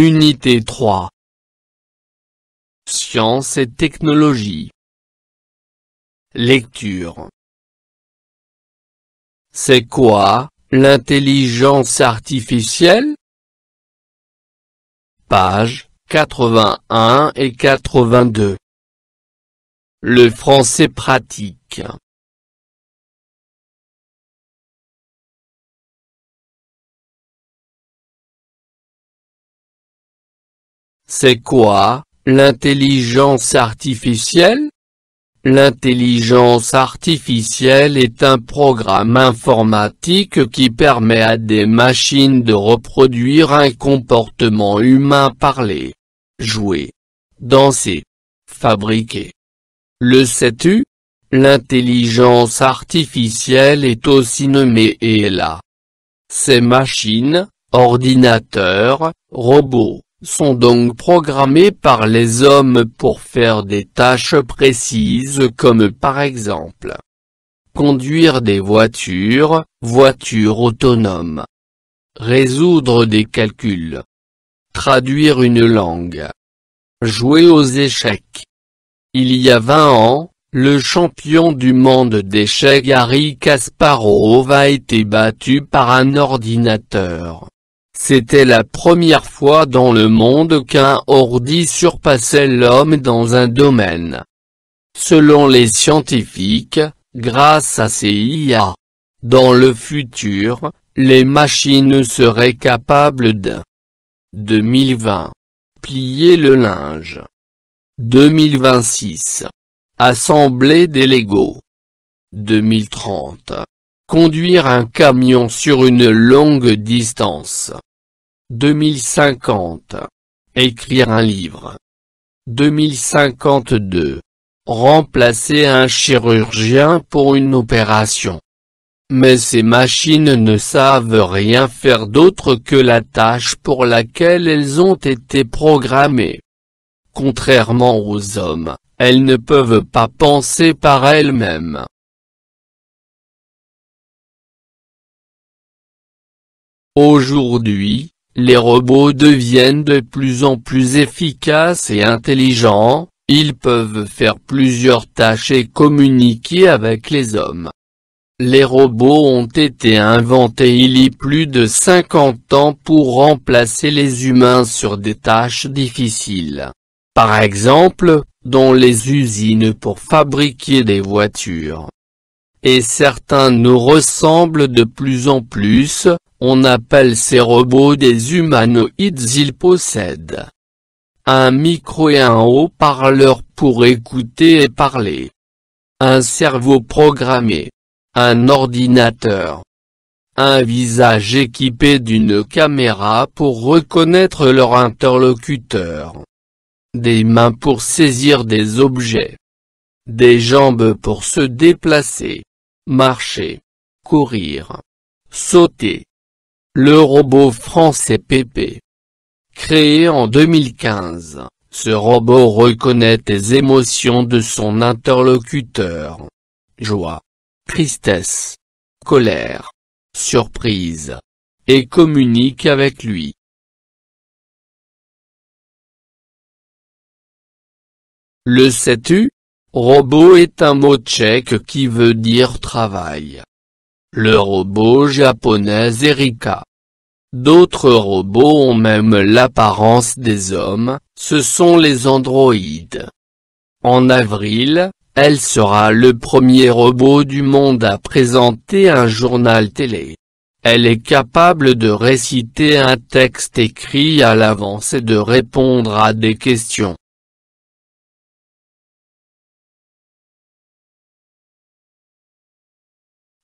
Unité 3. Sciences et technologies. Lecture. C'est quoi, l'intelligence artificielle? Pages 81 et 82. Le français pratique. C'est quoi, l'intelligence artificielle? L'intelligence artificielle est un programme informatique qui permet à des machines de reproduire un comportement humain parler, jouer, danser, fabriquer. Le sais-tu? L'intelligence artificielle est aussi nommée ELA. Ces machines, ordinateurs, robots, sont donc programmés par les hommes pour faire des tâches précises comme par exemple conduire des voitures autonomes, résoudre des calculs, traduire une langue, jouer aux échecs. Il y a 20 ans, le champion du monde d'échecs Garry Kasparov a été battu par un ordinateur. C'était la première fois dans le monde qu'un ordi surpassait l'homme dans un domaine. Selon les scientifiques, grâce à ces IA, dans le futur, les machines seraient capables de 2020. Plier le linge. 2026. Assembler des Legos. 2030. Conduire un camion sur une longue distance. 2050. Écrire un livre. 2052. Remplacer un chirurgien pour une opération. Mais ces machines ne savent rien faire d'autre que la tâche pour laquelle elles ont été programmées. Contrairement aux hommes, elles ne peuvent pas penser par elles-mêmes. Aujourd'hui, les robots deviennent de plus en plus efficaces et intelligents, ils peuvent faire plusieurs tâches et communiquer avec les hommes. Les robots ont été inventés il y a plus de 50 ans pour remplacer les humains sur des tâches difficiles. Par exemple, dans les usines pour fabriquer des voitures. Et certains nous ressemblent de plus en plus, on appelle ces robots des humanoïdes. Ils possèdent un micro et un haut-parleur pour écouter et parler. Un cerveau programmé. Un ordinateur. Un visage équipé d'une caméra pour reconnaître leur interlocuteur. Des mains pour saisir des objets. Des jambes pour se déplacer, marcher, courir, sauter. Le robot français Pépé. Créé en 2015, ce robot reconnaît les émotions de son interlocuteur. Joie, tristesse, colère, surprise. Et communique avec lui. Le sais-tu? Robot est un mot tchèque qui veut dire travail. Le robot japonais Erika. D'autres robots ont même l'apparence des hommes, ce sont les androïdes. En avril, elle sera le premier robot du monde à présenter un journal télé. Elle est capable de réciter un texte écrit à l'avance et de répondre à des questions.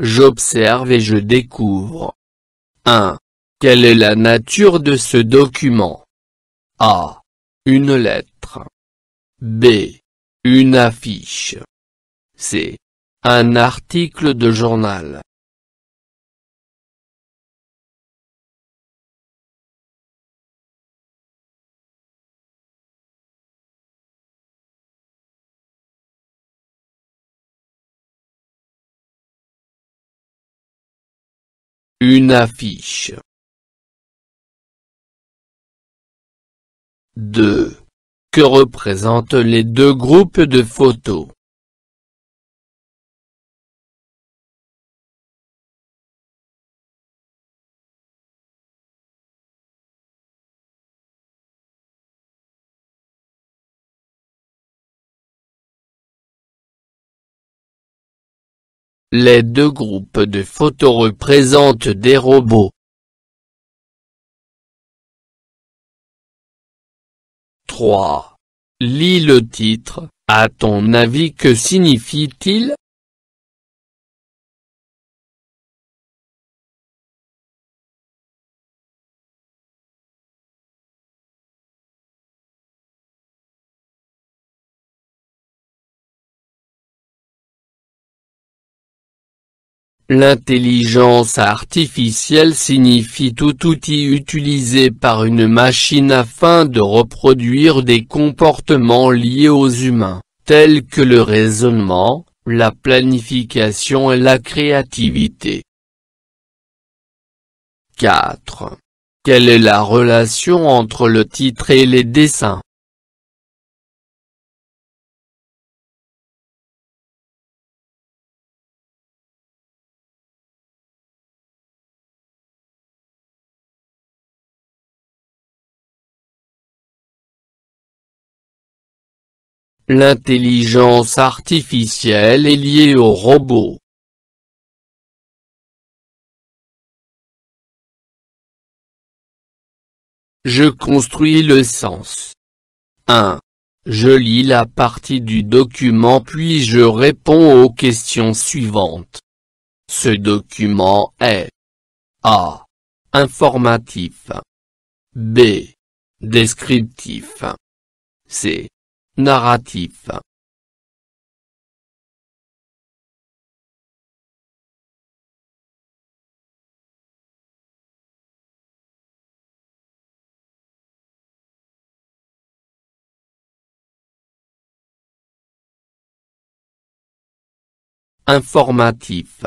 J'observe et je découvre. 1. Quelle est la nature de ce document? A. Une lettre. B. Une affiche. C. Un article de journal. Une affiche. 2. Que représentent les deux groupes de photos? Les deux groupes de photos représentent des robots. 3. Lis le titre, à ton avis que signifie-t-il? L'intelligence artificielle signifie tout outil utilisé par une machine afin de reproduire des comportements liés aux humains, tels que le raisonnement, la planification et la créativité. 4. Quelle est la relation entre le titre et les dessins? L'intelligence artificielle est liée aux robots. Je construis le sens. 1. Je lis la partie du document puis je réponds aux questions suivantes. Ce document est A. Informatif. B. Descriptif. C. Narratif. Informatif.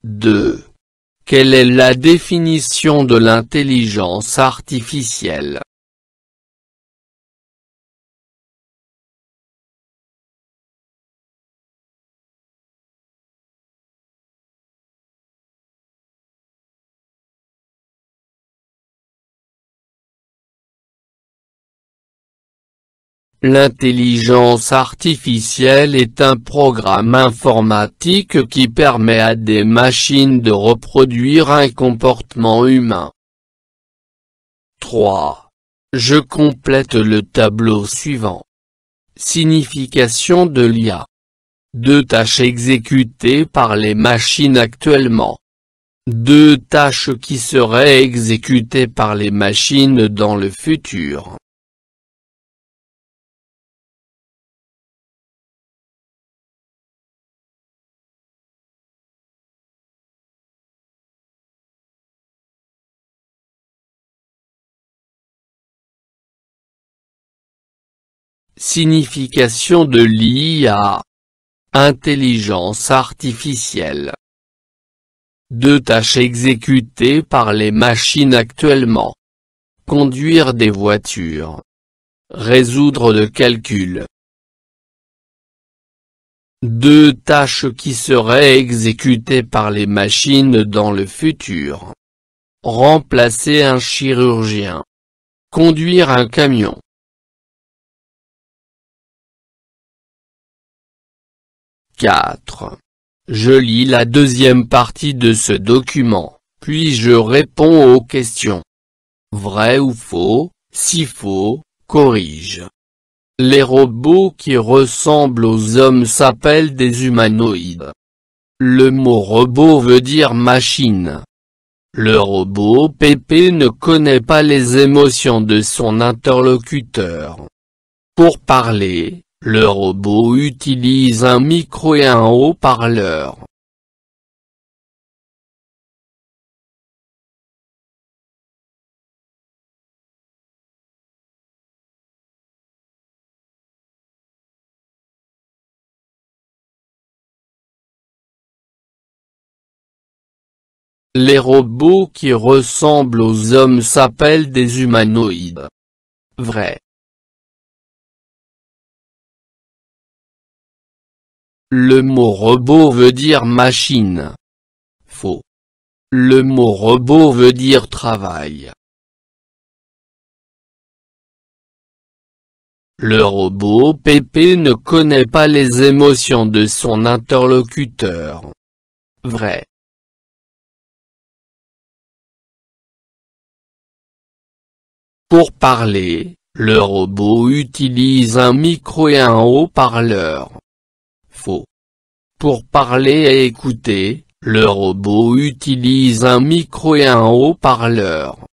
2. Quelle est la définition de l'intelligence artificielle? L'intelligence artificielle est un programme informatique qui permet à des machines de reproduire un comportement humain. 3. Je complète le tableau suivant. Signification de l'IA. 2 tâches exécutées par les machines actuellement. 2 tâches qui seraient exécutées par les machines dans le futur. Signification de l'IA. Intelligence artificielle. 2 tâches exécutées par les machines actuellement. Conduire des voitures. Résoudre de calculs. 2 tâches qui seraient exécutées par les machines dans le futur. Remplacer un chirurgien. Conduire un camion. 4. Je lis la deuxième partie de ce document, puis je réponds aux questions. Vrai ou faux? Si faux, corrige. Les robots qui ressemblent aux hommes s'appellent des humanoïdes. Le mot robot veut dire machine. Le robot Pépé ne connaît pas les émotions de son interlocuteur. Pour parler, le robot utilise un micro et un haut-parleur. Les robots qui ressemblent aux hommes s'appellent des humanoïdes. Vrai. Le mot robot veut dire machine. Faux. Le mot robot veut dire travail. Le robot Pépé ne connaît pas les émotions de son interlocuteur. Vrai. Pour parler, le robot utilise un micro et un haut-parleur. Faux. Pour parler et écouter, le robot utilise un micro et un haut-parleur.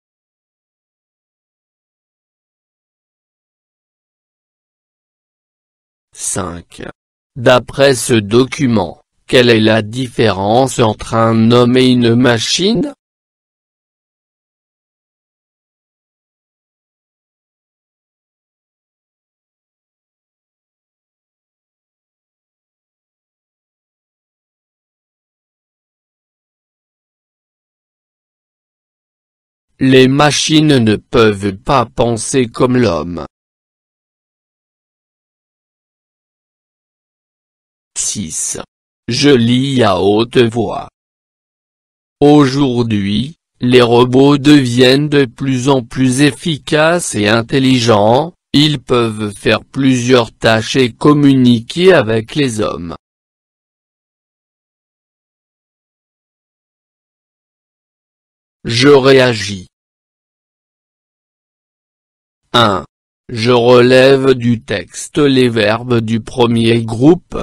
D'après ce document, quelle est la différence entre un homme et une machine? Les machines ne peuvent pas penser comme l'homme. 6. Je lis à haute voix. Aujourd'hui, les robots deviennent de plus en plus efficaces et intelligents, ils peuvent faire plusieurs tâches et communiquer avec les hommes. Je réagis. 1. Je relève du texte les verbes du premier groupe.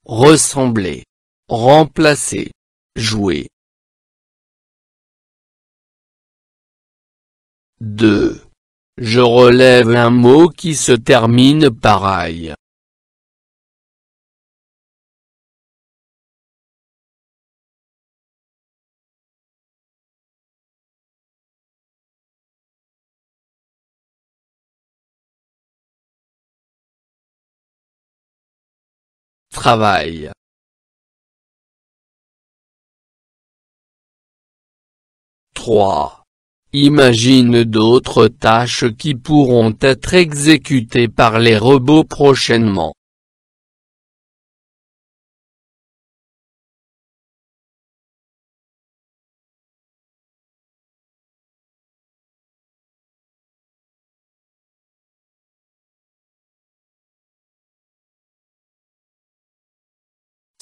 Ressembler. Remplacer. Jouer. 2. Je relève un mot qui se termine par aille. Travail. 3. Imagine d'autres tâches qui pourront être exécutées par les robots prochainement.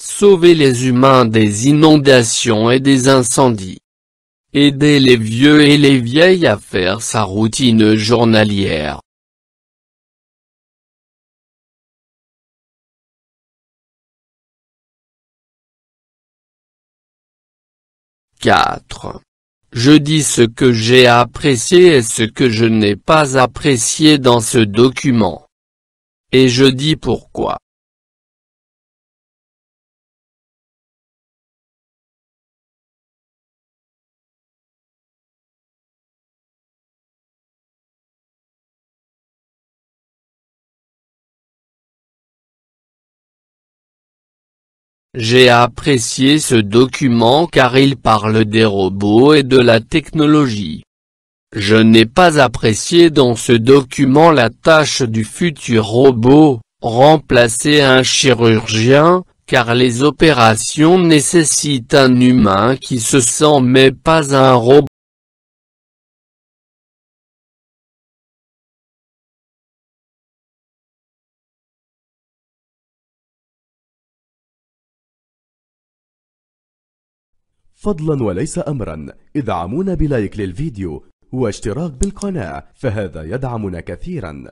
Sauver les humains des inondations et des incendies. Aider les vieux et les vieilles à faire sa routine journalière. 4. Je dis ce que j'ai apprécié et ce que je n'ai pas apprécié dans ce document. Et je dis pourquoi. J'ai apprécié ce document car il parle des robots et de la technologie. Je n'ai pas apprécié dans ce document la tâche du futur robot, remplacer un chirurgien, car les opérations nécessitent un humain qui se sent mais pas un robot. فضلا وليس أمرا ادعمونا بلايك للفيديو واشتراك بالقناة، فهذا يدعمنا كثيرا.